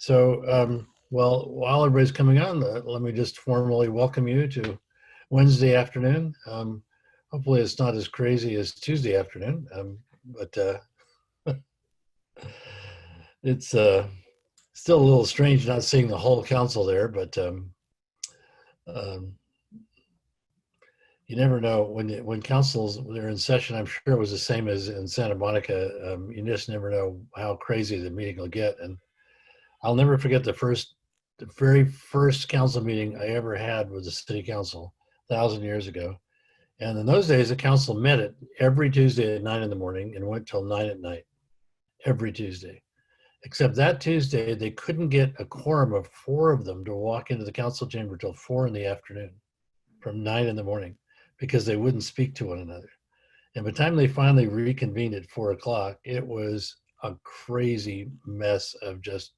Well, while everybody's coming on, let me just formally welcome you to Wednesday afternoon. Hopefully, it's not as crazy as Tuesday afternoon, but it's still a little strange not seeing the whole council there. But um, you never know when councils they're in session. I'm sure it was the same as in Santa Monica. You just never know how crazy the meeting will get, and I'll never forget the very first council meeting I ever had was the city council 1,000 years ago. And in those days, the council met it every Tuesday at 9 in the morning and went till 9 at night every Tuesday. Except that Tuesday, they couldn't get a quorum of four of them to walk into the council chamber till 4 in the afternoon from 9 in the morning because they wouldn't speak to one another. And by the time they finally reconvened at 4 o'clock, it was a crazy mess of just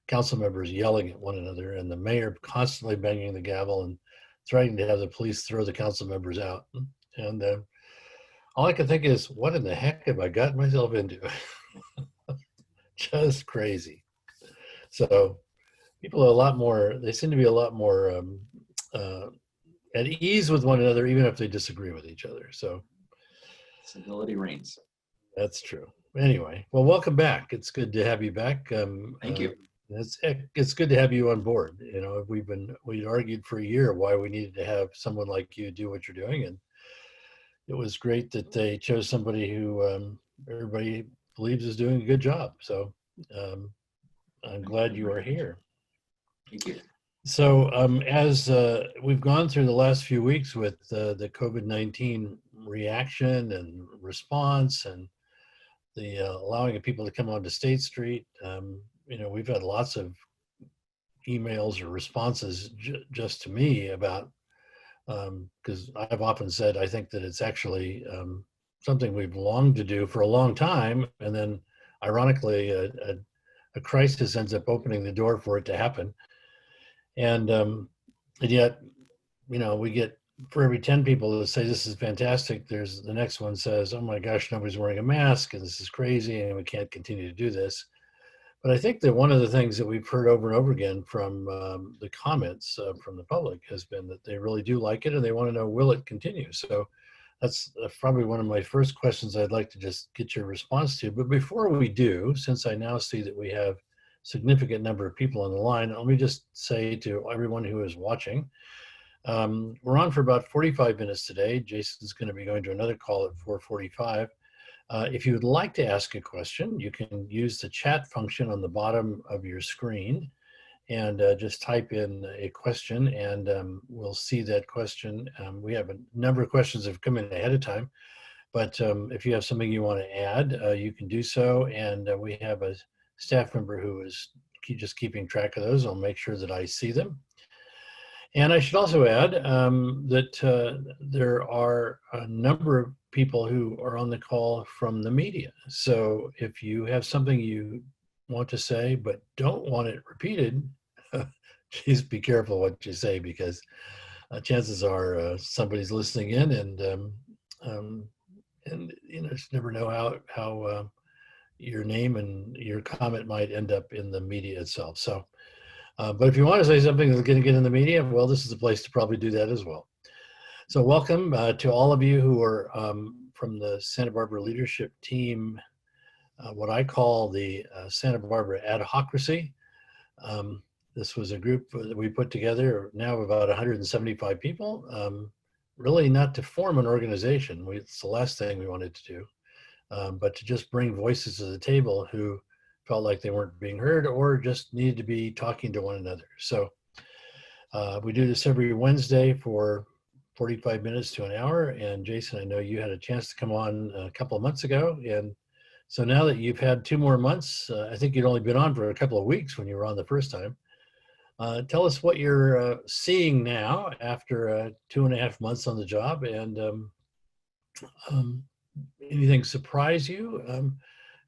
council members yelling at one another and the mayor constantly banging the gavel and threatening to have the police throw the council members out. And all I can think is, what in the heck have I gotten myself into? Just crazy. So people are a lot more, they seem to be a lot more uh, at ease with one another, even if they disagree with each other. So civility reigns. That's true. Anyway, well, welcome back. It's good to have you back. Thank you. It's good to have you on board. You know, we argued for a year why we needed to have someone like you do what you're doing, and it was great that they chose somebody who everybody believes is doing a good job. So I'm glad you are here. Thank you. So as we've gone through the last few weeks with the COVID-19 reaction and response and the allowing of people to come onto State Street, you know, we've had lots of emails or responses just to me about, because I've often said I think that it's actually something we've longed to do for a long time, and then ironically a crisis ends up opening the door for it to happen. And yet, you know, we get, for every 10 people that say this is fantastic, there's the next one says, oh my gosh, nobody's wearing a mask and this is crazy and we can't continue to do this. But I think that one of the things that we've heard over and over again from the comments from the public has been that they really do like it and they want to know, will it continue? So that's probably one of my first questions I'd like to just get your response to. But before we do, since I now see that we have a significant number of people on the line, let me just say to everyone who is watching, we're on for about 45 minutes today. Jason's going to be going to another call at 4:45. If you would like to ask a question, you can use the chat function on the bottom of your screen and just type in a question and we'll see that question. We have a number of questions that have come in ahead of time, but if you have something you want to add, you can do so. And we have a staff member who is just keeping track of those. I'll make sure that I see them. And I should also add that there are a number of people who are on the call from the media. So if you have something you want to say but don't want it repeated, please be careful what you say, because chances are somebody's listening in, and you know, just never know how your name and your comment might end up in the media itself. So. But if you want to say something that's going to get in the media, well, this is the place to probably do that as well. So welcome to all of you who are from the Santa Barbara leadership team, what I call the Santa Barbara Adhocracy. This was a group that we put together now of about 175 people, really not to form an organization. It's the last thing we wanted to do, but to just bring voices to the table who felt like they weren't being heard or just needed to be talking to one another. So we do this every Wednesday for 45 minutes to an hour. And Jason, I know you had a chance to come on a couple of months ago. And so now that you've had 2 more months, I think you'd only been on for a couple of weeks when you were on the first time. Tell us what you're seeing now after 2.5 months on the job, and anything surprise you?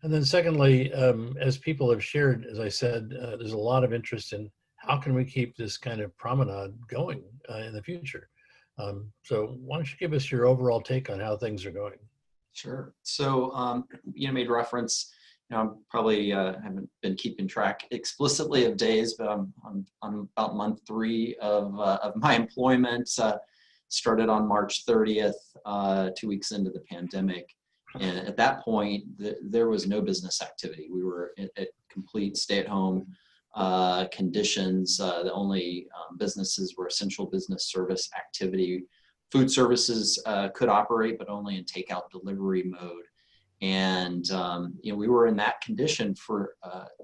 And then secondly, as people have shared, as I said, there's a lot of interest in how can we keep this kind of promenade going in the future. So why don't you give us your overall take on how things are going? Sure. So, you made reference I'm probably haven't been keeping track explicitly of days, but I'm about month 3 of my employment. Started on March 30th, 2 weeks into the pandemic, and at that point, there was no business activity. We were at complete stay-at-home conditions. The only businesses were essential business service activity. Food services could operate, but only in takeout delivery mode. And we were in that condition for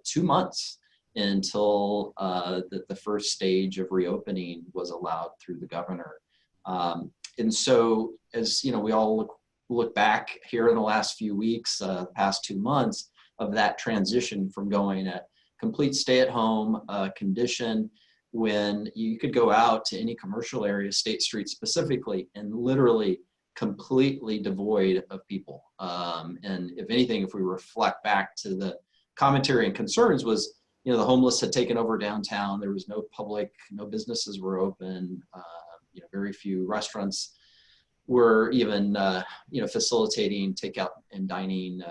2 months until the first stage of reopening was allowed through the governor. And so, as we all look back here in the last few weeks, past 2 months of that transition from going at complete stay-at-home condition, when you could go out to any commercial area, State Street specifically, and literally completely devoid of people. And if anything, if we reflect back to the commentary and concerns, was the homeless had taken over downtown. There was no public, no businesses were open. Very few restaurants were even facilitating takeout and dining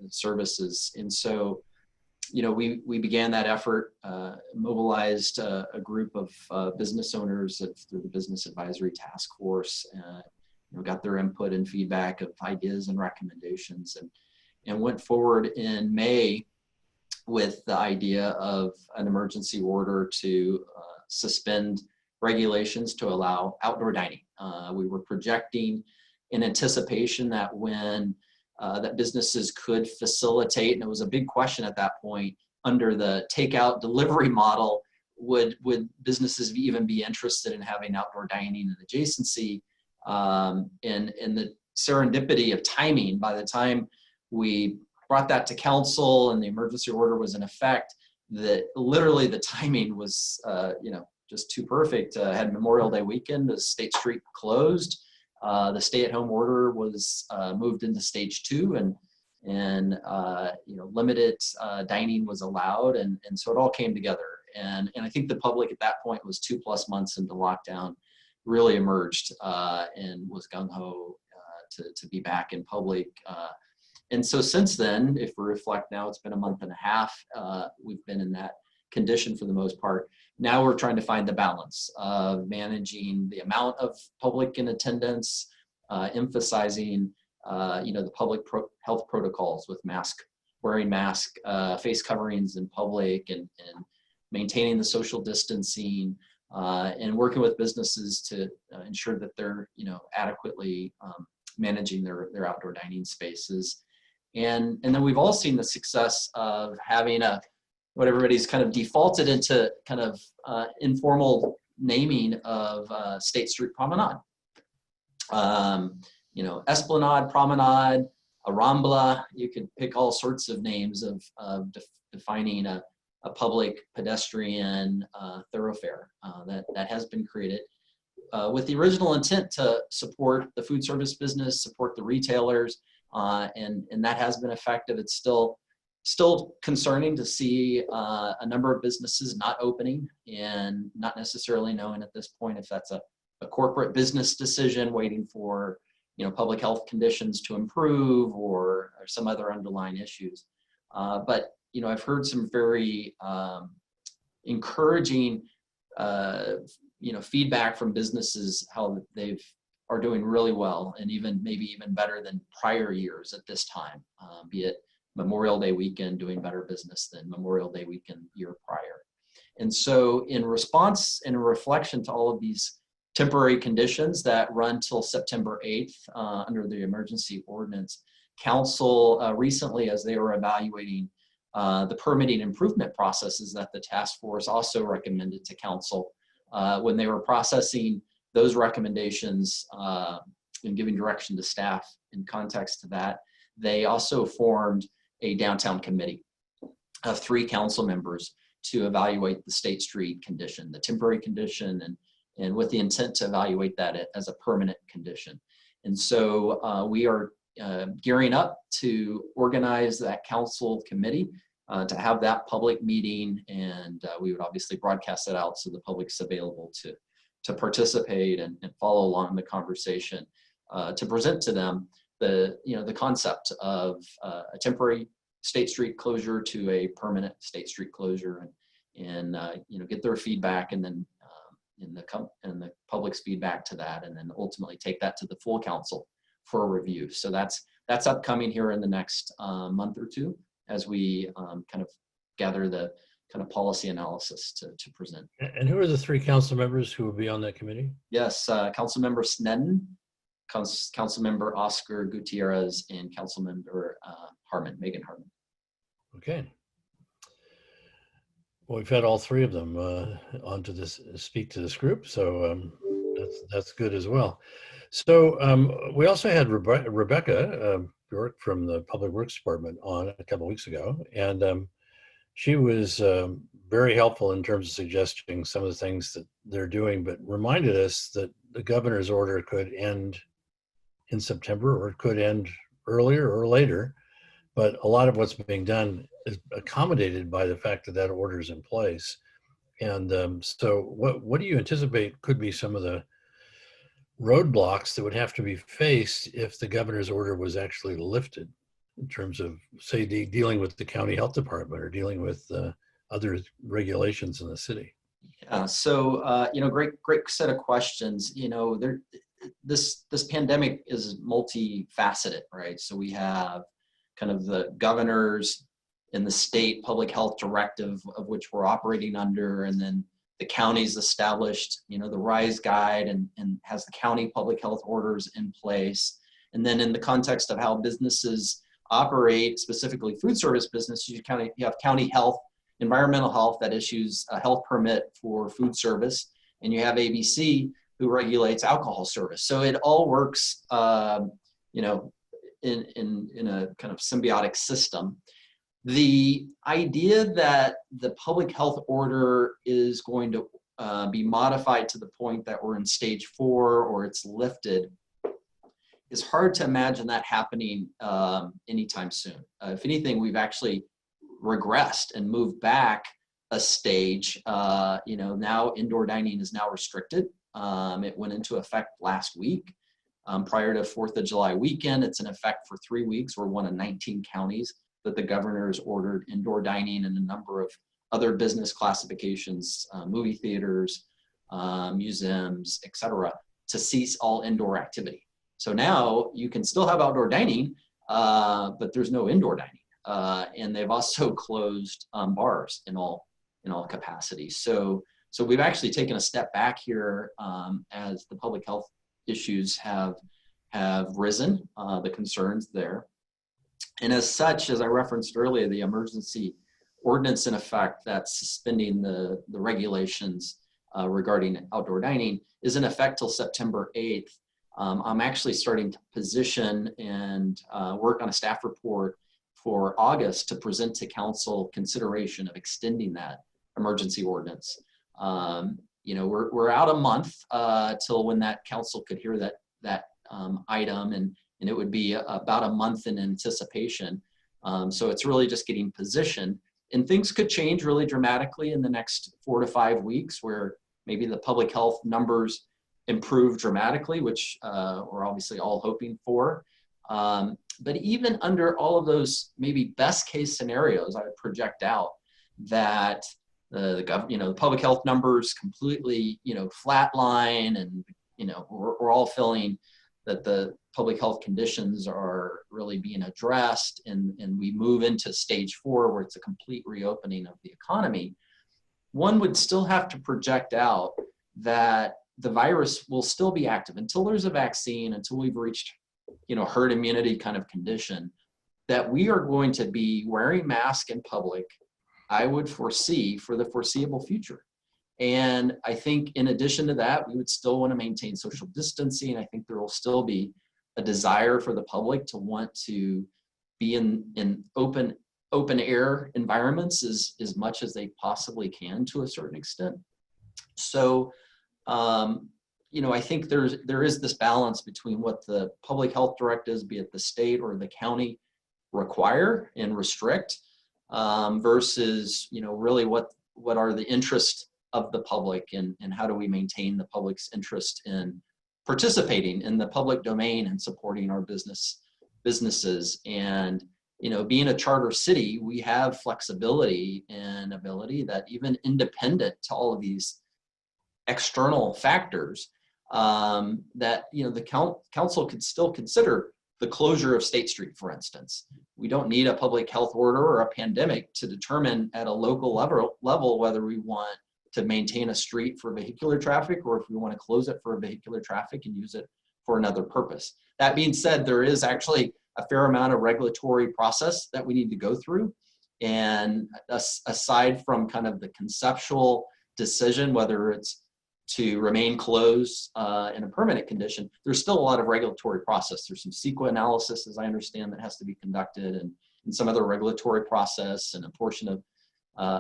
services. And so we began that effort, mobilized a group of business owners through the Business Advisory Task Force, got their input and feedback of ideas and recommendations, and went forward in May with the idea of an emergency order to suspend regulations to allow outdoor dining. We were projecting in anticipation that when that businesses could facilitate, and it was a big question at that point, under the takeout delivery model, would businesses even be interested in having outdoor dining and adjacency? And the serendipity of timing, by the time we brought that to council and the emergency order was in effect, that literally the timing was just too perfect. Had Memorial Day weekend, the State Street closed. The stay-at-home order was moved into stage 2, and limited dining was allowed, and so it all came together. And I think the public at that point was 2+ months into lockdown, really emerged and was gung-ho to be back in public. And so since then, if we reflect now, it's been a month and a half. We've been in that condition for the most part. Now we're trying to find the balance of managing the amount of public in attendance, emphasizing the public health protocols with wearing mask, face coverings in public, and maintaining the social distancing, and working with businesses to ensure that they're adequately managing their outdoor dining spaces. And then we've all seen the success of having what everybody's kind of defaulted into kind of informal naming of State Street Promenade. Esplanade, Promenade, a Rambla. You could pick all sorts of names of defining a public pedestrian thoroughfare that has been created with the original intent to support the food service business, support the retailers, and that has been effective. It's still concerning to see a number of businesses not opening and not necessarily knowing at this point if that's a corporate business decision waiting for public health conditions to improve or some other underlying issues. But I've heard some very encouraging feedback from businesses, how they are doing really well, and maybe even better than prior years at this time, be it Memorial Day weekend doing better business than Memorial Day weekend year prior. And so in response and in reflection to all of these temporary conditions that run till September 8th under the emergency ordinance, Council recently, as they were evaluating the permitting improvement processes that the task force also recommended to Council, when they were processing those recommendations and giving direction to staff in context to that, they also formed a downtown committee of 3 council members to evaluate the State Street condition, the temporary condition, and with the intent to evaluate that as a permanent condition. And so we are gearing up to organize that council committee to have that public meeting, and we would obviously broadcast that out so the public's available to participate and follow along the conversation, to present to them the concept of a temporary State Street closure to a permanent State Street closure, and get their feedback, and then in the public's feedback to that, and then ultimately take that to the full council for a review. So that's upcoming here in the next month or two, as we kind of gather the kind of policy analysis to present. And who are the 3 council members who will be on that committee? Yes, Councilmember Sneddon, Councilmember Oscar Gutierrez, and Councilmember Megan Harmon. Okay. Well, we've had all 3 of them on to speak to this group, so that's good as well. So we also had Rebecca Bjork from the Public Works Department on a couple of weeks ago, and she was very helpful in terms of suggesting some of the things that they're doing, but reminded us that the governor's order could end in September, or it could end earlier or later. But a lot of what's being done is accommodated by the fact that that order is in place. And so what do you anticipate could be some of the roadblocks that would have to be faced if the governor's order was actually lifted, in terms of, say, dealing with the county health department or dealing with other regulations in the city? Yeah, so great set of questions. This pandemic is multifaceted, right? So we have kind of the governors and the state public health directive of which we're operating under, and then the county's established, the RISE guide and has the county public health orders in place. And then in the context of how businesses operate, specifically food service business, you have county health, environmental health that issues a health permit for food service, and you have ABC who regulates alcohol service. So it all works, in a kind of symbiotic system. The idea that the public health order is going to be modified to the point that we're in stage 4 or it's lifted is hard to imagine that happening anytime soon. If anything, we've actually regressed and moved back a stage. Now indoor dining is now restricted. It went into effect last week. Prior to 4th of July weekend, it's in effect for 3 weeks. We're one of 19 counties that the governor has ordered indoor dining and a number of other business classifications, movie theaters, museums, etc., to cease all indoor activity. So now you can still have outdoor dining, but there's no indoor dining. And they've also closed bars in all capacities. So we've actually taken a step back here as the public health issues have risen, the concerns there. And as such, as I referenced earlier, the emergency ordinance in effect that's suspending the regulations regarding outdoor dining is in effect till September 8th. I'm actually starting to position and work on a staff report for August to present to council consideration of extending that emergency ordinance. We're out a month till when that council could hear that item, and it would be about a month in anticipation. So it's really just getting positioned, and things could change really dramatically in the next 4 to 5 weeks, where maybe the public health numbers improve dramatically, which we're obviously all hoping for. But even under all of those maybe best case scenarios, I would project out that the public health numbers completely flatline, and we're all feeling that the public health conditions are really being addressed, and we move into stage 4 where it's a complete reopening of the economy. One would still have to project out that the virus will still be active until there's a vaccine, until we've reached herd immunity kind of condition, that we are going to be wearing masks in public, I would foresee, for the foreseeable future. And I think in addition to that, we would still want to maintain social distancing. I think there will still be a desire for the public to want to be in open air environments as much as they possibly can, to a certain extent. So, I think there is this balance between what the public health directives, be it the state or the county, require and restrict, versus really what are the interests of the public, and how do we maintain the public's interest in participating in the public domain and supporting our businesses. And being a charter city, we have flexibility and ability that even independent to all of these external factors, that the council could still consider the closure of State Street, for instance. We don't need a public health order or a pandemic to determine at a local level whether we want to maintain a street for vehicular traffic or if we want to close it for vehicular traffic and use it for another purpose. That being said, there is actually a fair amount of regulatory process that we need to go through. And aside from kind of the conceptual decision, whether it's to remain closed in a permanent condition, there's still a lot of regulatory process. There's some CEQA analysis, as I understand, that has to be conducted, and some other regulatory process and a portion of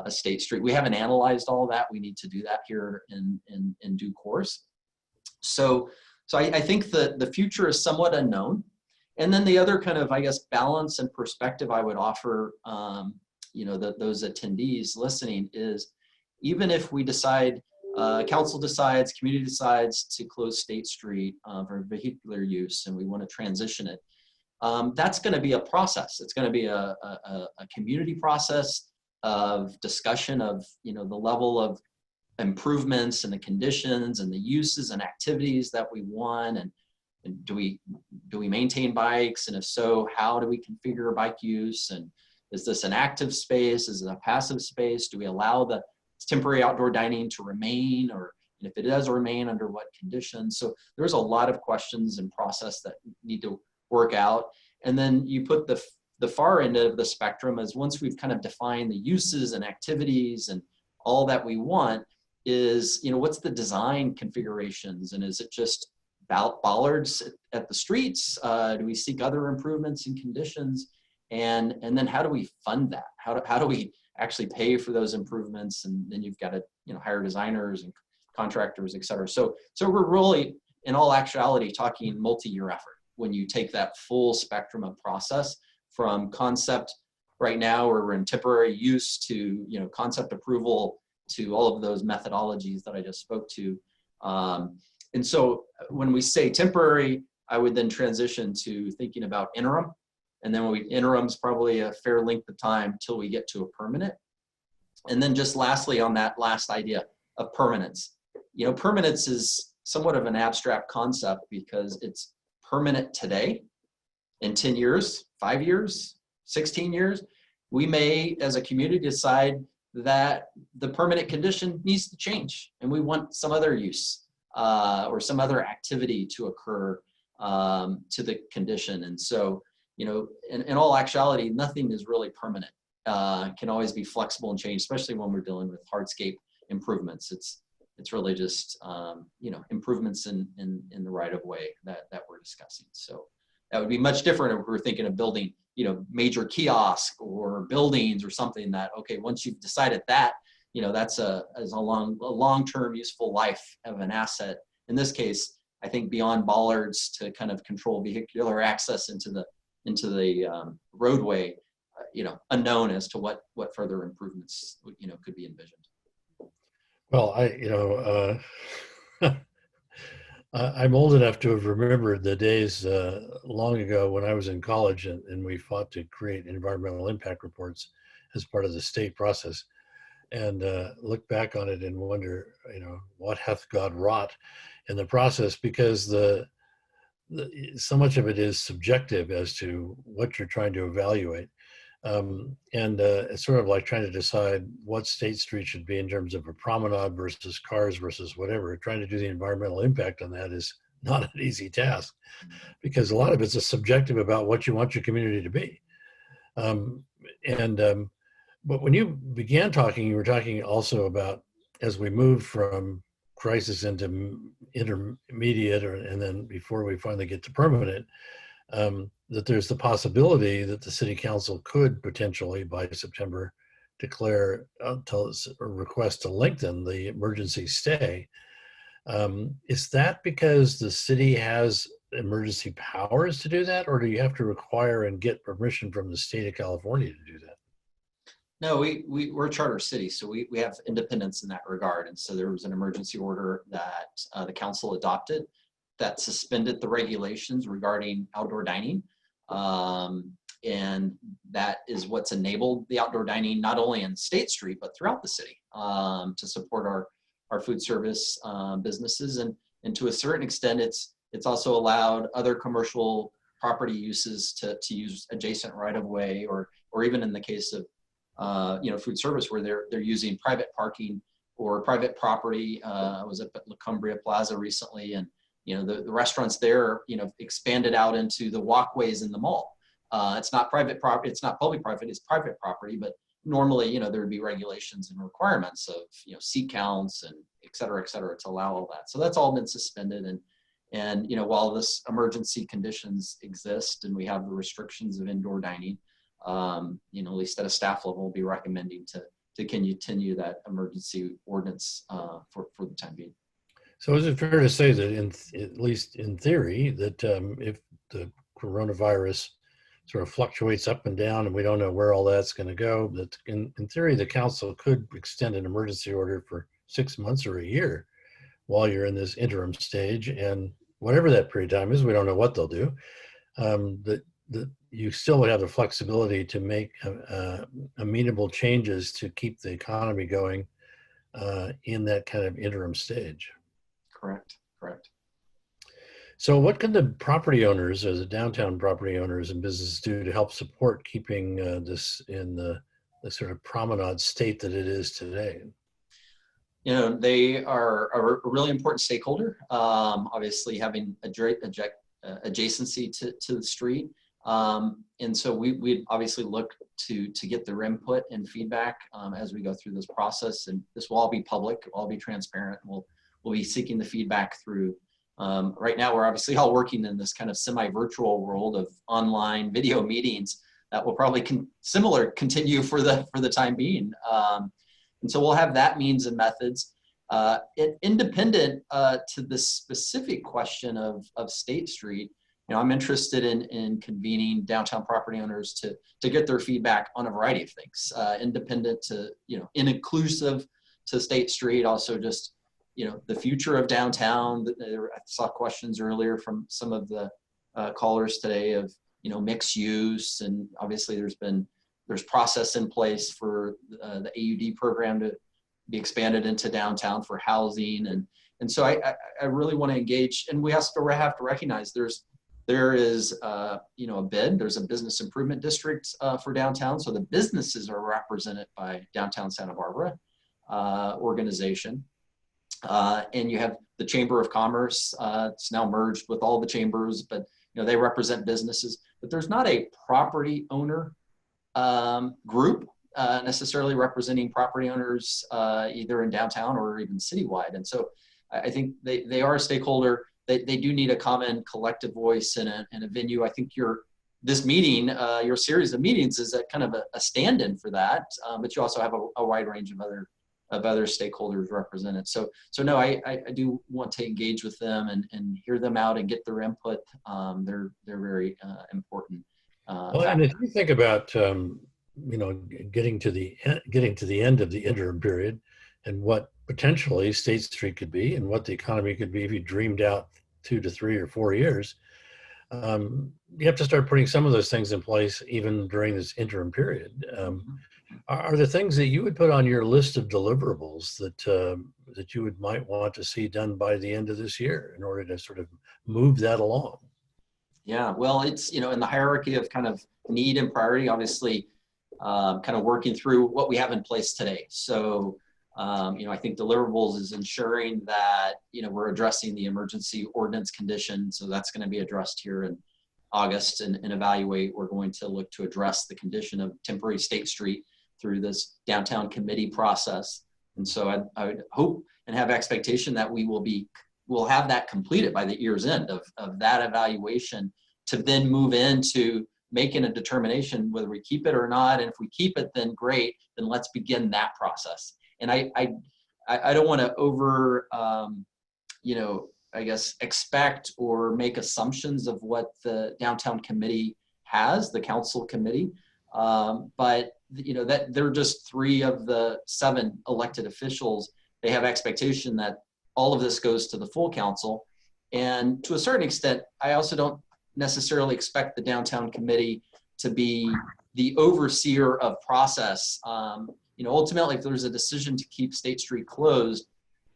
a State Street. We haven't analyzed all that. We need to do that here in due course. So I think that the future is somewhat unknown. And then the other kind of, I guess, balance and perspective I would offer, those attendees listening is, even if we decide, council decides, community decides to close State Street for vehicular use, and we want to transition it, that's going to be a process. It's going to be a community process of discussion of, the level of improvements and the conditions and the uses and activities that we want, and do we maintain bikes, and if so, how do we configure bike use, and is this an active space, is it a passive space, do we allow the temporary outdoor dining to remain, or if it does remain, under what conditions? So there's a lot of questions and process that need to work out. And then you put the far end of the spectrum, as once we've kind of defined the uses and activities and all that we want, is, what's the design configurations, and is it just bollards at the streets? Do we seek other improvements and conditions? And then how do we fund that? How do we actually pay for those improvements? And then you've got to hire designers and contractors, et cetera. So we're really, in all actuality, talking multi-year effort when you take that full spectrum of process, from concept right now where we're in temporary use to concept approval, to all of those methodologies that I just spoke to. And so when we say temporary, I would then transition to thinking about interim. And then interim's probably a fair length of time till we get to a permanent. And then just lastly, on that last idea of permanence, permanence is somewhat of an abstract concept because it's permanent today. In 10 years, 5 years, 16 years, we may, as a community, decide that the permanent condition needs to change and we want some other use or some other activity to occur to the condition. And so, in all actuality, nothing is really permanent. Can always be flexible and change, especially when we're dealing with hardscape improvements. It's really just improvements in the right of way that we're discussing. So that would be much different if we're thinking of building major kiosk or buildings or something that, okay, once you've decided that, that's a long-term useful life of an asset. In this case, I think beyond bollards to kind of control vehicular access into the roadway, unknown as to what further improvements could be envisioned. Well, I'm old enough to have remembered the days long ago when I was in college and we fought to create environmental impact reports as part of the state process, and look back on it and wonder, what hath God wrought in the process, because so much of it is subjective as to what you're trying to evaluate. It's sort of like trying to decide what State Street should be in terms of a promenade versus cars versus whatever. Trying to do the environmental impact on that is not an easy task, because a lot of it's subjective about what you want your community to be. But when you began talking, you were talking also about, as we move from crisis into intermediate, and then before we finally get to permanent, that there's the possibility that the city council could potentially by September declare a request to lengthen the emergency stay. Is that because the city has emergency powers to do that, or do you have to require and get permission from the state of California to do that? No, we're a charter city, so we have independence in that regard. And so there was an emergency order that the council adopted that suspended the regulations regarding outdoor dining. and that is what's enabled the outdoor dining, not only in State Street, but throughout the city, to support our food service businesses. And to a certain extent, it's also allowed other commercial property uses to use adjacent right-of-way, or even in the case of food service, where they're using private parking or private property. I was up at La Cumbria Plaza recently, and the restaurants there expanded out into the walkways in the mall. It's not private property, it's not public property, it's private property, but normally there would be regulations and requirements of seat counts and et cetera, to allow all that. So that's all been suspended. And while this emergency conditions exist and we have the restrictions of indoor dining, at least at a staff level, we'll be recommending to continue that emergency ordinance for the time being. So is it fair to say that at least in theory, that if the coronavirus sort of fluctuates up and down and we don't know where all that's going to go, that in theory, the council could extend an emergency order for 6 months or a year while you're in this interim stage, and whatever that period of time is, we don't know what they'll do, that you still would have the flexibility to make amenable changes to keep the economy going in that kind of interim stage. Correct. So what can the property owners, or the downtown property owners and businesses, do to help support keeping this in the sort of promenade state that it is today? They are a really important stakeholder, obviously having adjacency to the street. And so we'd obviously look to get their input and feedback as we go through this process. And this will all be public, all be transparent. We'll be seeking the feedback through. Right now, we're obviously all working in this kind of semi-virtual world of online video meetings that will probably continue for the time being. And so we'll have that means and methods. Independent to the specific question of State Street, I'm interested in convening downtown property owners to get their feedback on a variety of things, independent to, inclusive to State Street, also just, the future of downtown. I saw questions earlier from some of the callers today of, mixed use. And obviously there's process in place for the AUD program to be expanded into downtown for housing. And so I really want to engage, and we have to recognize there is a bid, there's a business improvement district for downtown. So the businesses are represented by Downtown Santa Barbara organization. And you have the Chamber of Commerce. It's now merged with all the chambers, but they represent businesses. But there's not a property owner group necessarily representing property owners either in downtown or even citywide. And so I think they are a stakeholder. They do need a common collective voice and a venue. I think this meeting, your series of meetings, is a kind of a stand-in for that. But you also have a wide range of other stakeholders represented. So no, I do want to engage with them and hear them out and get their input. They're very important. Well, and if you think about getting to the end of the interim period, and what potentially State Street could be, and what the economy could be if you dreamed out 2 to 3 or 4 years, you have to start putting some of those things in place even during this interim period. Are there things that you would put on your list of deliverables that you might want to see done by the end of this year in order to sort of move that along? Yeah, well, it's, in the hierarchy of kind of need and priority, obviously, kind of working through what we have in place today. So, I think deliverables is ensuring that, we're addressing the emergency ordinance condition. So that's going to be addressed here in August and evaluate. We're going to look to address the condition of temporary State Street through this downtown committee process. And so I would hope and have expectation that we'll have that completed by the year's end of that evaluation, to then move into making a determination whether we keep it or not. And if we keep it, then great, then let's begin that process. And I don't want to over, I guess, expect or make assumptions of what the downtown committee has, the council committee. But that they're just 3 of the 7 elected officials. They have expectation that all of this goes to the full council. And to a certain extent, I also don't necessarily expect the downtown committee to be the overseer of process. Ultimately, if there's a decision to keep State Street closed,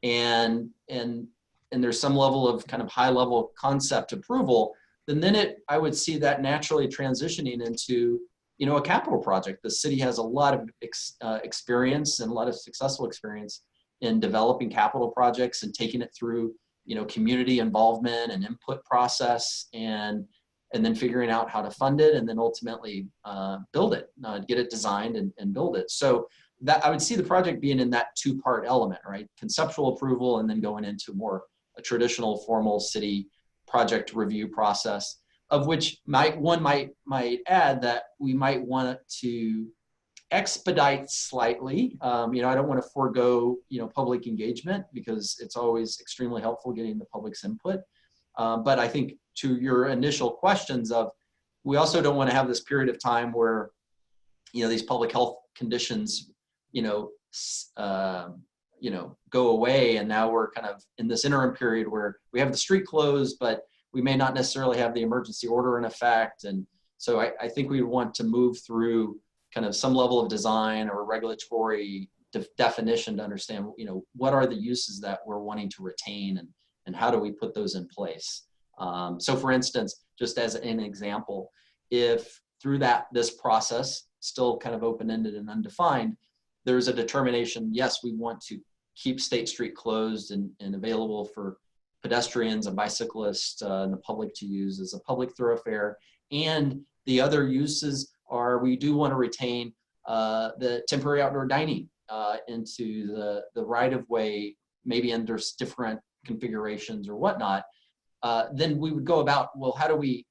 and there's some level of kind of high level concept approval, then I would see that naturally transitioning into a capital project. The city has a lot of experience and a lot of successful experience in developing capital projects and taking it through community involvement and input process, and then figuring out how to fund it, and then ultimately build it, get it designed and build it. So that I would see the project being in that two-part element, right? Conceptual approval, and then going into more a traditional formal city project review process, of which one might add that we might want to expedite slightly. I don't want to forego public engagement, because it's always extremely helpful getting the public's input. But I think to your initial questions of, we also don't want to have this period of time where these public health conditions go away, and now we're kind of in this interim period where we have the street closed, but we may not necessarily have the emergency order in effect. And so I think we want to move through kind of some level of design or regulatory definition to understand, what are the uses that we're wanting to retain, and how do we put those in place. So for instance, just as an example, if through this process, still kind of open-ended and undefined, there's a determination, yes, we want to keep State Street closed and available for pedestrians and bicyclists and the public to use as a public thoroughfare. And the other uses are, we do want to retain the temporary outdoor dining into the right-of-way, maybe under different configurations or whatnot. Then we would go about, well, how do we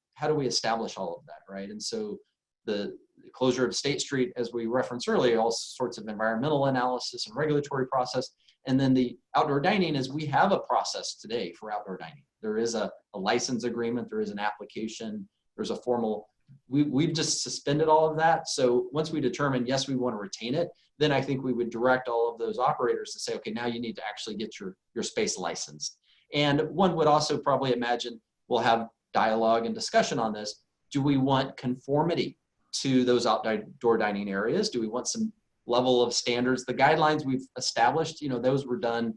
establish all of that, right? And so the closure of State Street, as we referenced earlier, all sorts of environmental analysis and regulatory process. And then the outdoor dining is, we have a process today for outdoor dining. There is a license agreement, there is an application, there's a formal, we've just suspended all of that. So once we determine, yes, we want to retain it, then I think we would direct all of those operators to say, okay, now you need to actually get your space licensed. And one would also probably imagine we'll have dialogue and discussion on this. Do we want conformity to those outdoor dining areas? Do we want some level of standards? The guidelines we've established, those were done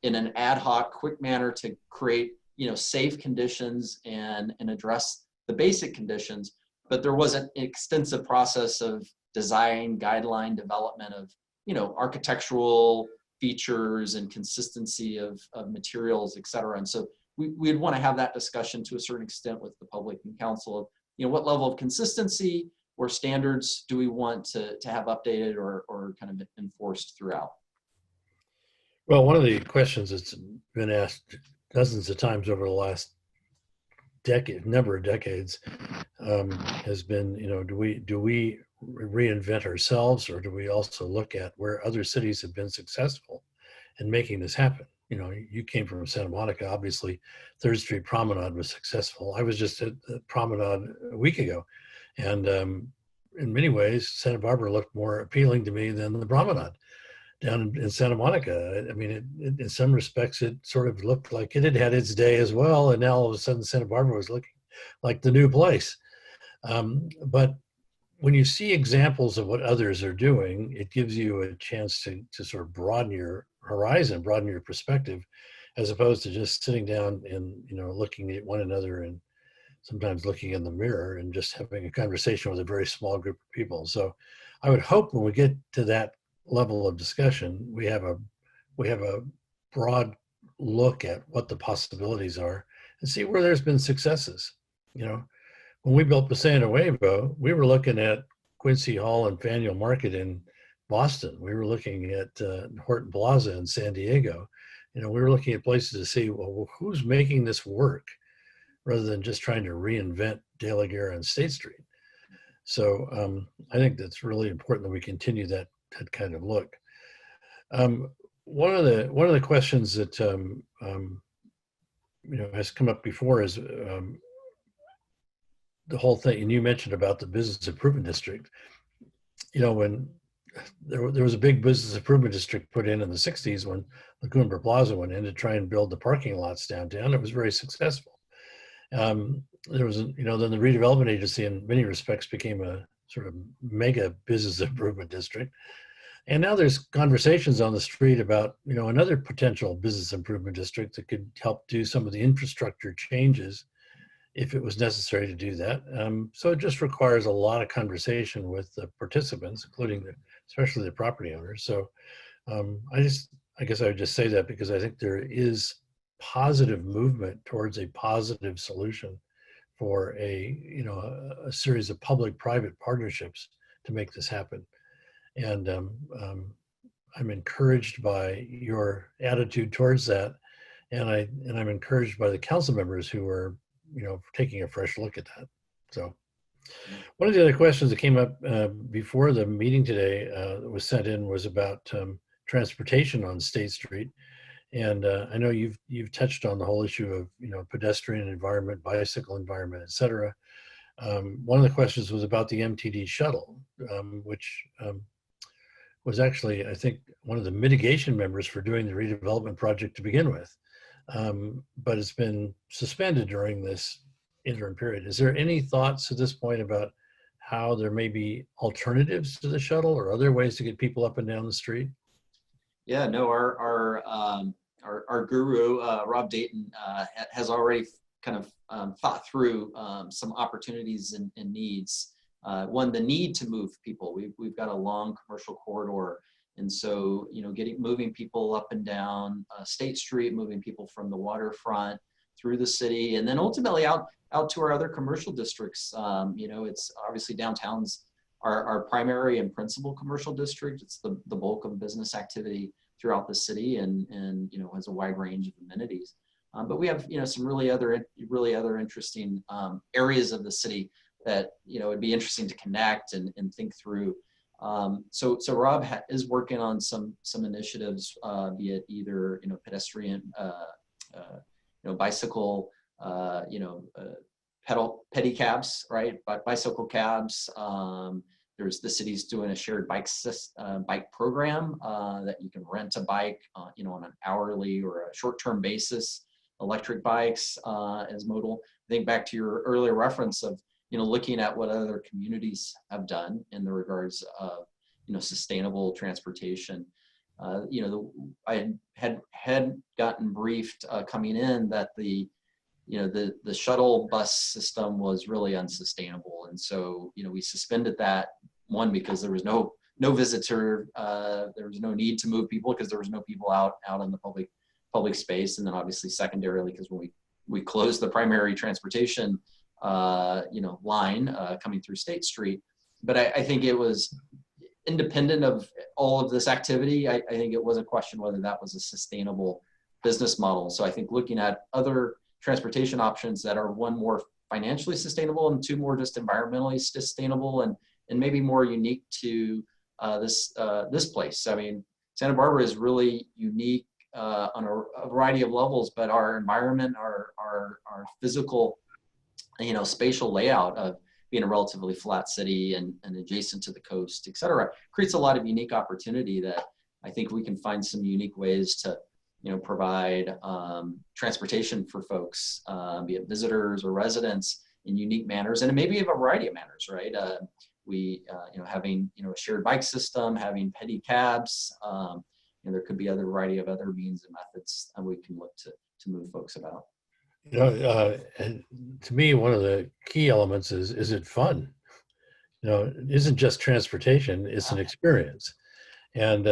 in an ad hoc, quick manner to create, safe conditions and address the basic conditions. But there was an extensive process of design, guideline development of, architectural features and consistency of materials, et cetera. And so we'd want to have that discussion to a certain extent with the public and council of, what level of consistency or standards do we want to have updated or kind of enforced throughout? Well, one of the questions that's been asked dozens of times over the last number of decades has been, do we reinvent ourselves, or do we also look at where other cities have been successful in making this happen? You came from Santa Monica, obviously. 3rd Street Promenade was successful. I was just at the Promenade a week ago, and in many ways, Santa Barbara looked more appealing to me than the Promenade down in Santa Monica. I mean, in some respects, it sort of looked like it had had its day as well, and now all of a sudden, Santa Barbara was looking like the new place. But when you see examples of what others are doing, it gives you a chance to sort of broaden your horizon, broaden your perspective, as opposed to just sitting down and looking at one another and sometimes looking in the mirror and just having a conversation with a very small group of people. So I would hope when we get to that level of discussion, we have a broad look at what the possibilities are and see where there's been successes. When we built Paseo Nuevo, we were looking at Quincy Hall and Faneuil Market in Boston. We were looking at Horton Plaza in San Diego. We were looking at places to see, well, who's making this work, rather than just trying to reinvent De La Guerra and State Street. So I think that's really important that we continue that kind of look. One of the questions that has come up before is the whole thing, and you mentioned about the business improvement district. When there was a big business improvement district put in the 60s when Lacumba Plaza went in to try and build the parking lots downtown, it was very successful. there was, then the redevelopment agency in many respects became a sort of mega business improvement district. And now there's conversations on the street about, another potential business improvement district that could help do some of the infrastructure changes if it was necessary to do that. So it just requires a lot of conversation with the participants, including especially the property owners. So I guess I would just say that because I think there is positive movement towards a positive solution for a series of public-private partnerships to make this happen. And I'm encouraged by your attitude towards that, and I'm encouraged by the council members who are, taking a fresh look at that. So, one of the other questions that came up before the meeting today that was sent in was about transportation on State Street, and I know you've touched on the whole issue of pedestrian environment, bicycle environment, et cetera. One of the questions was about the MTD shuttle, which was actually, I think, one of the mitigation members for doing the redevelopment project to begin with. But it's been suspended during this interim period. Is there any thoughts at this point about how there may be alternatives to the shuttle or other ways to get people up and down the street? Yeah, no, our guru, Rob Dayton, has already kind of thought through some opportunities and needs. One, the need to move people. We've got a long commercial corridor, and so moving people up and down State Street, moving people from the waterfront through the city, and then ultimately out to our other commercial districts. It's obviously downtown's our primary and principal commercial district. It's the bulk of business activity throughout the city, and has a wide range of amenities. But we have some really other interesting areas of the city that it'd be interesting to connect and think through. So Rob is working on some initiatives, be it either pedestrian, bicycle, pedicabs, right? Bicycle cabs. There's the city's doing a shared bike program that you can rent a bike, on an hourly or a short-term basis. Electric bikes as modal. I think back to your earlier reference of looking at what other communities have done in the regards of sustainable transportation. I had gotten briefed coming in that the shuttle bus system was really unsustainable, and so we suspended that, one, because there was no visitor, there was no need to move people because there was no people out in the public space, and then obviously secondarily because when we closed the primary transportation line coming through State Street. But I think it was independent of all of this activity. I think it was a question whether that was a sustainable business model. So I think looking at other transportation options that are, one, more financially sustainable, and two, more just environmentally sustainable and maybe more unique to this place. I mean, Santa Barbara is really unique on a variety of levels, but our environment, our physical, spatial layout of being a relatively flat city and adjacent to the coast, et cetera, creates a lot of unique opportunity that I think we can find some unique ways to, provide transportation for folks, be it visitors or residents, in unique manners, and maybe a variety of manners, right? Having, a shared bike system, having pedicabs, there could be other variety of other means and methods that we can look to move folks about. And to me, one of the key elements is it fun? It isn't just transportation, it's an experience. And,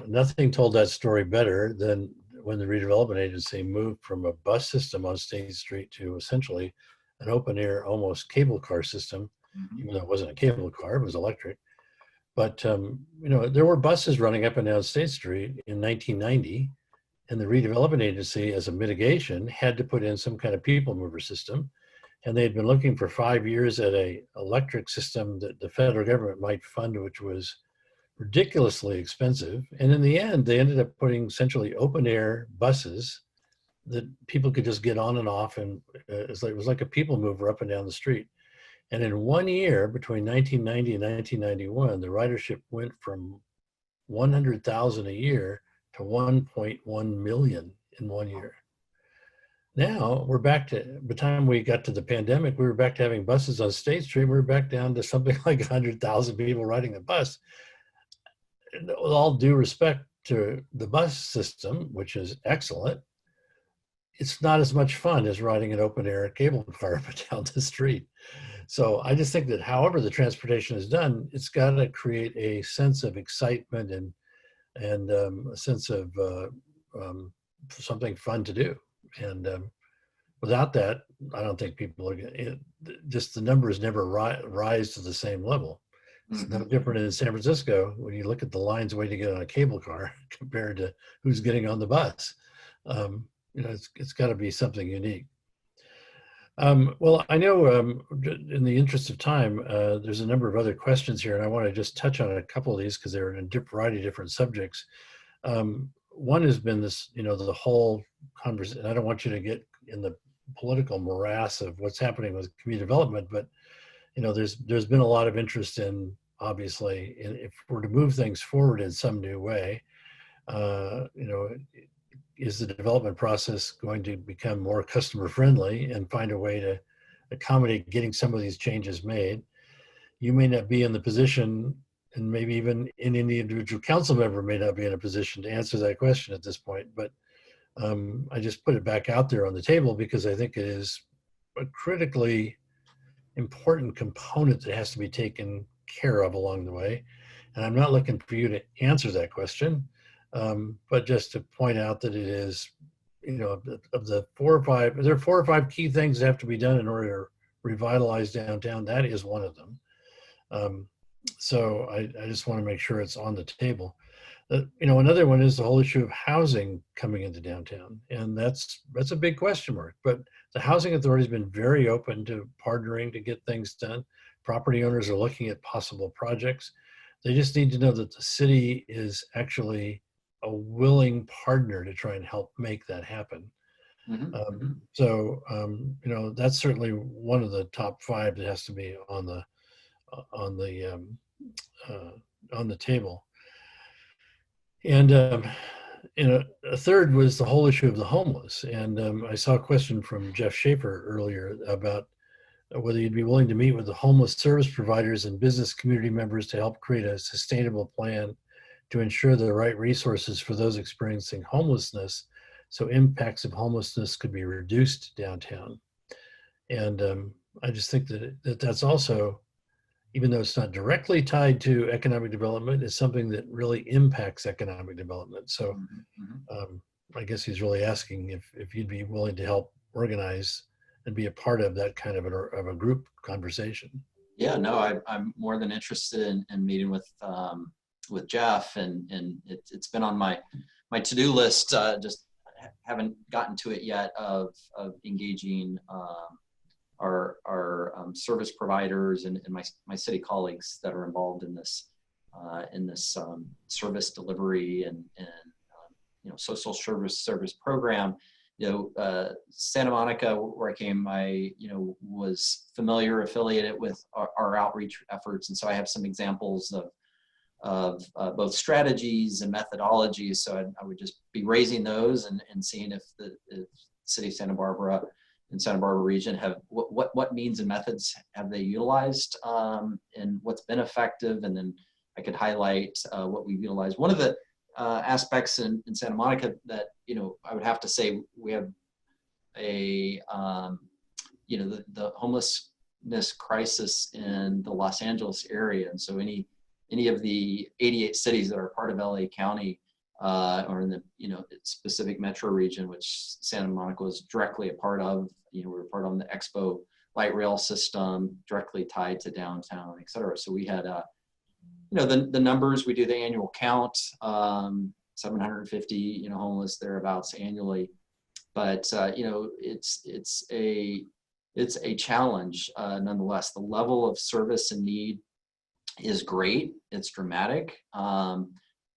nothing told that story better than when the redevelopment agency moved from a bus system on State Street to essentially an open air, almost cable car system, even though it wasn't a cable car, it was electric. But, there were buses running up and down State Street in 1990. And the redevelopment agency, as a mitigation, had to put in some kind of people mover system. And they had been looking for 5 years at a electric system that the federal government might fund, which was ridiculously expensive. And in the end, they ended up putting essentially open air buses that people could just get on and off. And it was like a people mover up and down the street. And in 1 year, between 1990 and 1991, the ridership went from 100,000 a year to 1.1 million in 1 year. Now we're back to, by the time we got to the pandemic, we were back to having buses on State Street. We were back down to something like 100,000 people riding the bus. And with all due respect to the bus system, which is excellent, it's not as much fun as riding an open air cable car down the street. So I just think that however the transportation is done, it's got to create a sense of excitement and a sense of um, something fun to do. And without that, I don't think people are gonna, just the numbers never rise to the same level. It's no Mhm. different in San Francisco when you look at the lines waiting to get on a cable car compared to who's getting on the bus. Um, it's got to be something unique. Well, I know in the interest of time, there's a number of other questions here, and I want to just touch on a couple of these because they're in a variety of different subjects. One has been this, the whole conversation. I don't want you to get in the political morass of what's happening with community development, but there's been a lot of interest in, obviously, if we're to move things forward in some new way, uh, you know, is the development process going to become more customer friendly and find a way to accommodate getting some of these changes made? You may not be in the position, and maybe even any individual council member may not be in a position to answer that question at this point, but I just put it back out there on the table because I think it is a critically important component that has to be taken care of along the way. And I'm not looking for you to answer that question, but just to point out that it is, of the four or five, there are four or five key things that have to be done in order to revitalize downtown. That is one of them. Um, so I just want to make sure it's on the table. Another one is the whole issue of housing coming into downtown, and that's a big question mark. But the housing authority has been very open to partnering to get things done. Property owners are looking at possible projects. They just need to know that the city is actually a willing partner to try and help make that happen. Mhm. Mhm. That's certainly one of the top five that has to be on the on the uh, on the table. And a third was the whole issue of the homeless. And I saw a question from Jeff Schaefer earlier about whether you'd be willing to meet with the homeless service providers and business community members to help create a sustainable plan to ensure the right resources for those experiencing homelessness, so impacts of homelessness could be reduced downtown. And I just think that's also, even though it's not directly tied to economic development, is something that really impacts economic development. So Mhm. Mhm. um, I guess he's really asking if you'd be willing to help organize and be a part of that kind of a group conversation. Yeah, no, I'm more than interested in meeting with Jeff, and it's been on my to-do list. Just haven't gotten to it yet of engaging our service providers and my city colleagues that are involved in this service delivery and social service program. Santa Monica, where I came, I was familiar, affiliated with our outreach efforts, and so I have some examples of both strategies and methodologies. So I would just be raising those and seeing if the city of Santa Barbara and Santa Barbara region have what means and methods have they utilized, and what's been effective, and then I could highlight what we've utilized. One of the aspects in Santa Monica that I would have to say we have a the homelessness crisis in the Los Angeles area, and so any of the 88 cities that are part of LA County or in the specific metro region, which Santa Monica was directly a part of. We were part of the Expo light rail system, directly tied to downtown, et cetera. So we had the numbers. We do the annual count, 750 homeless thereabouts annually, but it's a challenge nonetheless. The level of service and need is great. It's dramatic.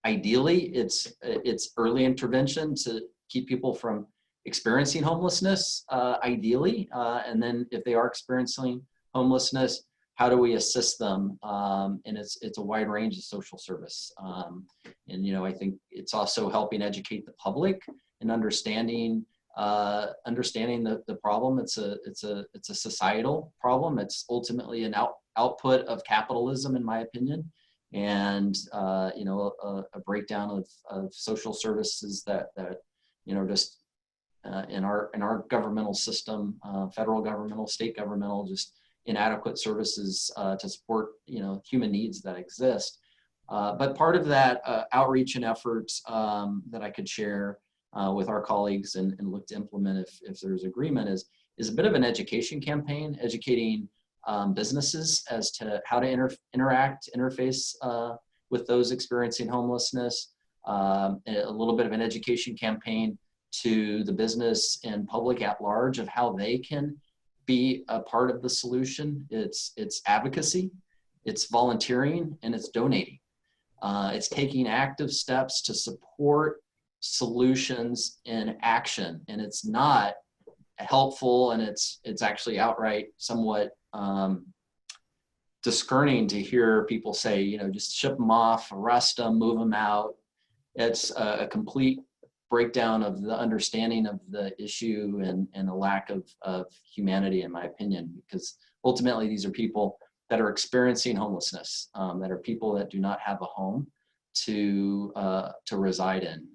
Ideally, it's early intervention to keep people from experiencing homelessness, ideally, and then if they are experiencing homelessness, how do we assist them? And it's a wide range of social service. And I think it's also helping educate the public and understanding understanding the problem. It's a societal problem. It's ultimately an output of capitalism, in my opinion, and a breakdown of social services that just in our governmental system, federal governmental, state governmental, just inadequate services to support human needs that exist. But part of that outreach and efforts that I could share with our colleagues and look to implement if there's agreement is a bit of an education campaign, educating businesses as to how to interface with those experiencing homelessness, a little bit of an education campaign to the business and public at large of how they can be a part of the solution. It's advocacy, it's volunteering, and it's donating. It's taking active steps to support solutions in action, and it's not helpful, and it's actually outright somewhat discerning to hear people say, just ship them off, arrest them, move them out. It's a complete breakdown of the understanding of the issue and a lack of humanity, in my opinion, because ultimately these are people that are experiencing homelessness, that are people that do not have a home to reside in.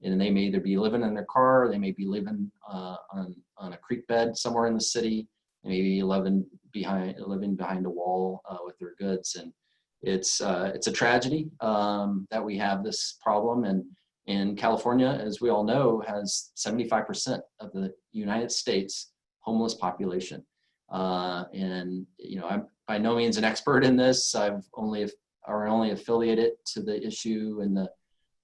And they may either be living in their car, or they may be living on a creek bed somewhere in the city, maybe living behind a wall with their goods. And it's a tragedy that we have this problem. And California, as we all know, has 75% of the United States homeless population. I'm by no means an expert in this. I've only affiliated to the issue and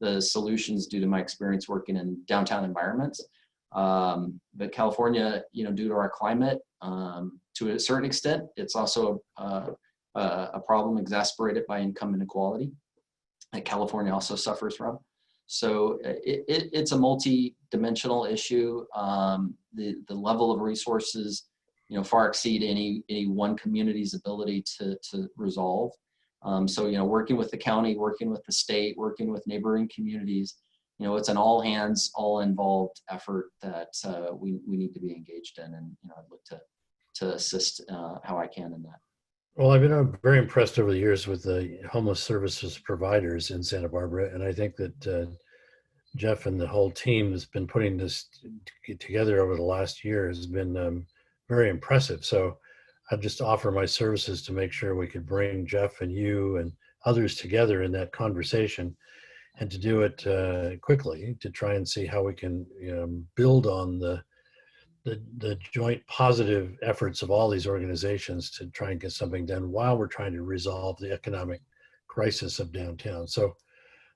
the solutions due to my experience working in downtown environments. But California, due to our climate, to a certain extent, it's also a problem exacerbated by income inequality that California also suffers from. So it's a multi-dimensional issue. The level of resources, far exceed any one community's ability to resolve. So working with the county, working with the state, working with neighboring communities, it's an all hands, all involved effort that we need to be engaged in, and I'd look to assist how I can in that. Well, I've been very impressed over the years with the homeless services providers in Santa Barbara, and I think that Jeff and the whole team has been putting this together over the last year has been very impressive. So I'd just offer my services to make sure we could bring Jeff and you and others together in that conversation, and to do it quickly, to try and see how we can build on the joint positive efforts of all these organizations to try and get something done while we're trying to resolve the economic crisis of downtown. So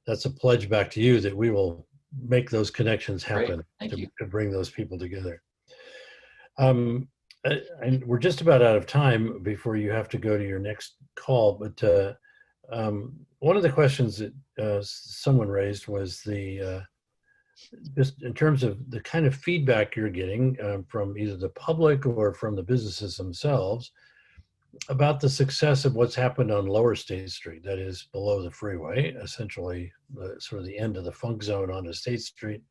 that's a pledge back to you that we will make those connections happen to bring those people together. And we're just about out of time before you have to go to your next call, but one of the questions that someone raised was just in terms of the kind of feedback you're getting from either the public or from the businesses themselves about the success of what's happened on Lower State Street, that is below the freeway, essentially sort of the end of the funk zone onto State Street,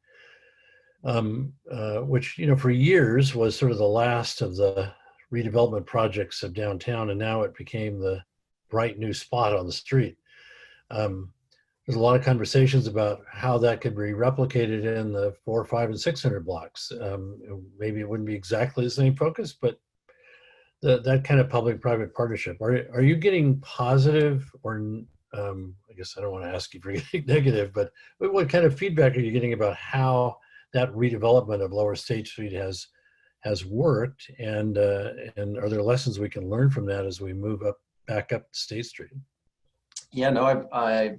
which, for years was sort of the last of the redevelopment projects of downtown, and now it became the bright new spot on the street. There's a lot of conversations about how that could be replicated in the 400, 500, and 600 blocks. Maybe it wouldn't be exactly the same focus, but that kind of public-private partnership. Are you getting positive, or I guess I don't want to ask you for getting negative, but what kind of feedback are you getting about how that redevelopment of Lower State Street has worked, and are there lessons we can learn from that as we move back up State Street? Yeah, no, I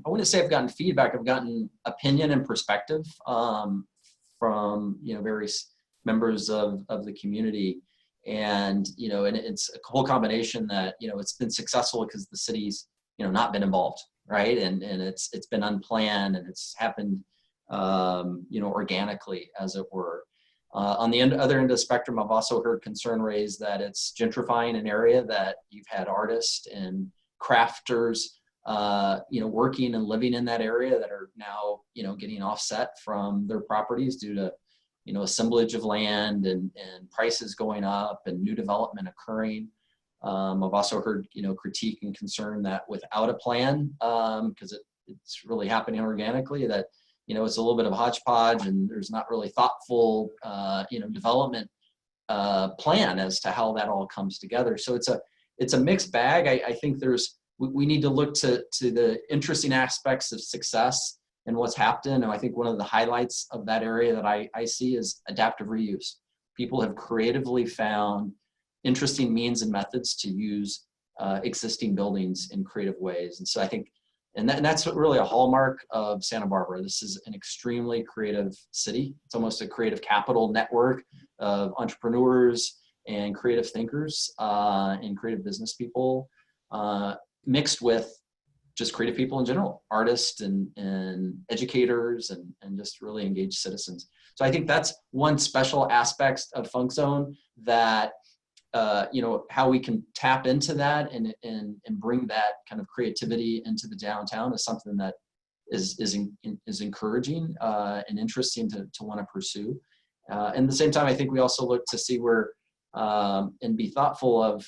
wouldn't say I've gotten feedback. I've gotten opinion and perspective from various members of the community, and it's a whole combination that it's been successful because the city's not been involved, right? And it's been unplanned, and it's happened organically, as it were. On the other end of the spectrum, I've also heard concern raised that it's gentrifying an area that you've had artists and crafters working and living in that area that are now, getting offset from their properties due to, assemblage of land and prices going up and new development occurring. I've also heard, critique and concern that without a plan, because it's really happening organically, that, it's a little bit of a hodgepodge and there's not really thoughtful, development plan as to how that all comes together. So it's a mixed bag. I think we need to look to the interesting aspects of success and what's happened. And I think one of the highlights of that area that I see is adaptive reuse. People have creatively found interesting means and methods to use existing buildings in creative ways. And so I think, and that's really a hallmark of Santa Barbara. This is an extremely creative city. It's almost a creative capital network of entrepreneurs and creative thinkers and creative business people, mixed with just creative people in general, artists and educators and just really engaged citizens. So I think that's one special aspect of Funk Zone that, how we can tap into that and bring that kind of creativity into the downtown is something that is encouraging and interesting to want to pursue. And at the same time, I think we also look to see where and be thoughtful of,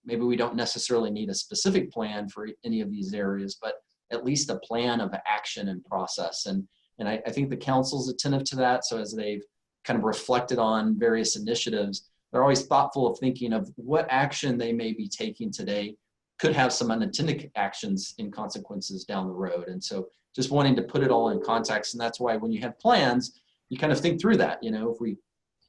maybe we don't necessarily need a specific plan for any of these areas, but at least a plan of action and process. And I think the council's attentive to that. So as they've kind of reflected on various initiatives, they're always thoughtful of thinking of what action they may be taking today could have some unintended actions and consequences down the road. And so just wanting to put it all in context. And that's why when you have plans, you kind of think through that. If we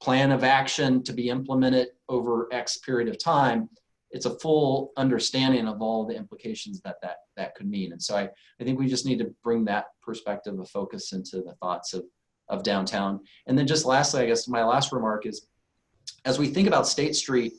plan of action to be implemented over X period of time, it's a full understanding of all the implications that could mean. And so I think we just need to bring that perspective of focus into the thoughts of downtown. And then just lastly, I guess my last remark is, as we think about State Street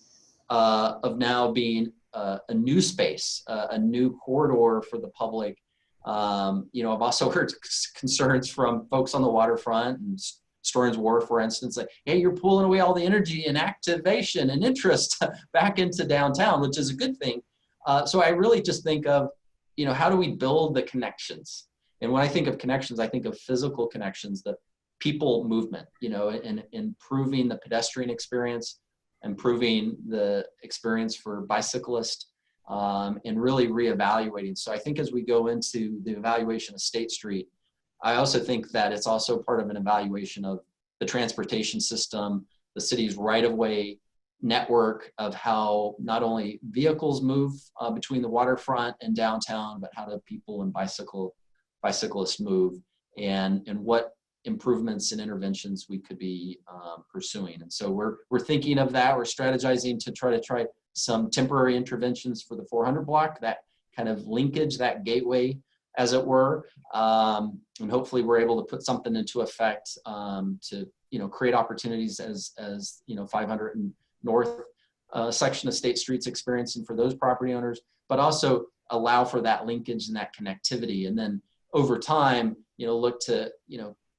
of now being a new space, a new corridor for the public, I've also heard concerns from folks on the waterfront and Stories Wharf, for instance, like, hey, you're pulling away all the energy and activation and interest back into downtown, which is a good thing. So I really just think of, how do we build the connections? And when I think of connections, I think of physical connections, the people movement, and improving the pedestrian experience, improving the experience for bicyclists, and really reevaluating. So I think as we go into the evaluation of State Street, I also think that it's also part of an evaluation of the transportation system, the city's right-of-way network of how not only vehicles move between the waterfront and downtown, but how do people and bicyclists move, and what improvements and interventions we could be pursuing. And so we're thinking of that. We're strategizing to try some temporary interventions for the 400 block, that kind of linkage, that gateway, as it were. And hopefully we're able to put something into effect to, create opportunities as 500 and North section of State Street's experiencing for those property owners, but also allow for that linkage and that connectivity. And then over time, look to,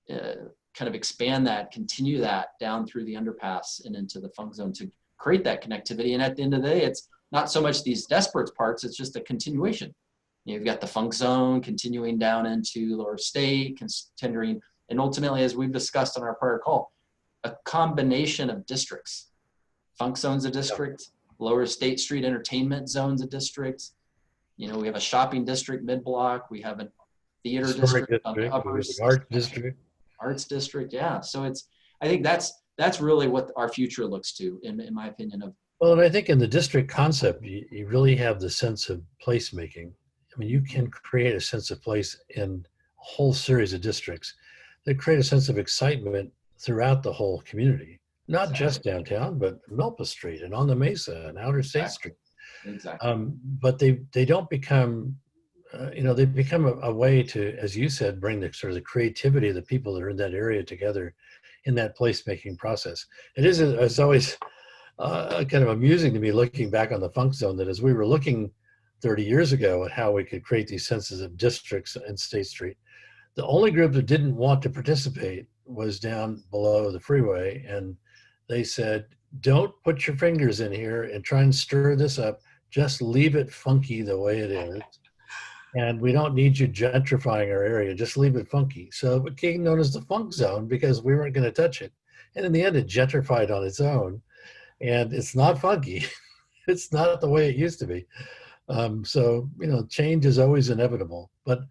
kind of expand that, continue that down through the underpass and into the Funk Zone to create that connectivity. And at the end of the day, it's not so much these desperate parts, it's just a continuation. You've got the Funk Zone continuing down into Lower State, continuing, and ultimately, as we've discussed on our prior call, a combination of districts. Funk Zone's a district, Lower State Street Entertainment Zone's a district. We have a shopping district mid-block. We have a theater district, art district. Arts district, yeah. So I think that's really what our future looks to, in my opinion. Well, and I think in the district concept, you really have the sense of placemaking. I mean, you can create a sense of place in a whole series of districts that create a sense of excitement throughout the whole community, not just downtown, but Milpa Street and on the Mesa and Outer State Street. Exactly. But they don't become, they become a way to, as you said, bring the sort of the creativity of the people that are in that area together in that placemaking process. It's always kind of amusing to me looking back on the Funk Zone, that as we were looking 30 years ago at how we could create these senses of districts in State Street, the only group that didn't want to participate was down below the freeway. And they said, don't put your fingers in here and try and stir this up. Just leave it funky the way it is. and we don't need you gentrifying our area. Just leave it funky. So it became known as the funk zone because we weren't going to touch it. And in the end, it gentrified on its own, and it's not funky. It's not the way it used to be. So change is always inevitable. But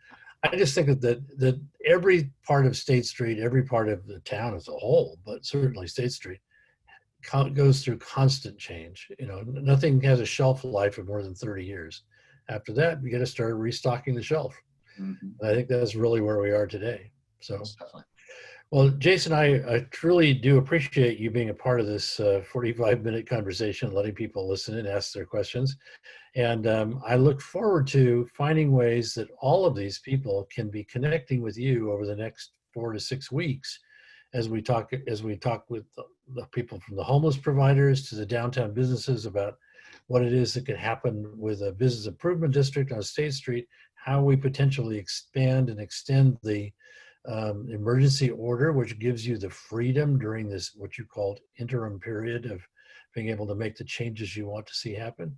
I just think that every part of State Street, every part of the town as a whole, but certainly State Street, goes through constant change. Nothing has a shelf life of more than 30 years. After that, we got to start restocking the shelf. Mhm. And I think that's really where we are today. So, Most definitely. well, Jason, I truly do appreciate you being a part of this 45-minute conversation, letting people listen and ask their questions. And I look forward to finding ways that all of these people can be connecting with you over the next 4 to 6 weeks as we talk with the people from the homeless providers to the downtown businesses about what it is that could happen with a business improvement district on State Street, how we potentially expand and extend the emergency order, which gives you the freedom during this, what you called interim period of being able to make the changes you want to see happen.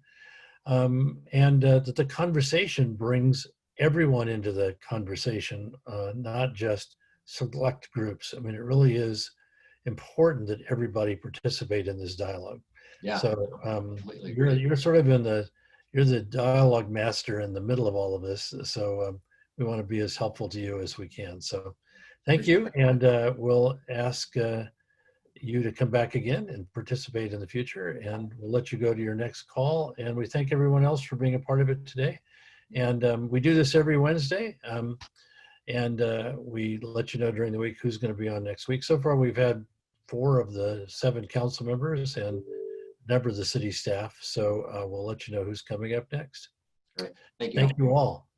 And that the conversation brings everyone into the conversation, not just select groups. I mean, it really is important that everybody participate in this dialogue. Yeah, So completely you're agree. you're sort of you're the dialogue master in the middle of all of this. So we want to be as helpful to you as we can. So thank Appreciate you, it. and we'll ask you to come back again and participate in the future. And we'll let you go to your next call. And we thank everyone else for being a part of it today. And we do this every Wednesday. And we let you know during the week who's going to be on next week. So far, we've had 4 of the 7 council members and a number of the city staff. So we'll let you know who's coming up next. Great. Thank you. Thank you all.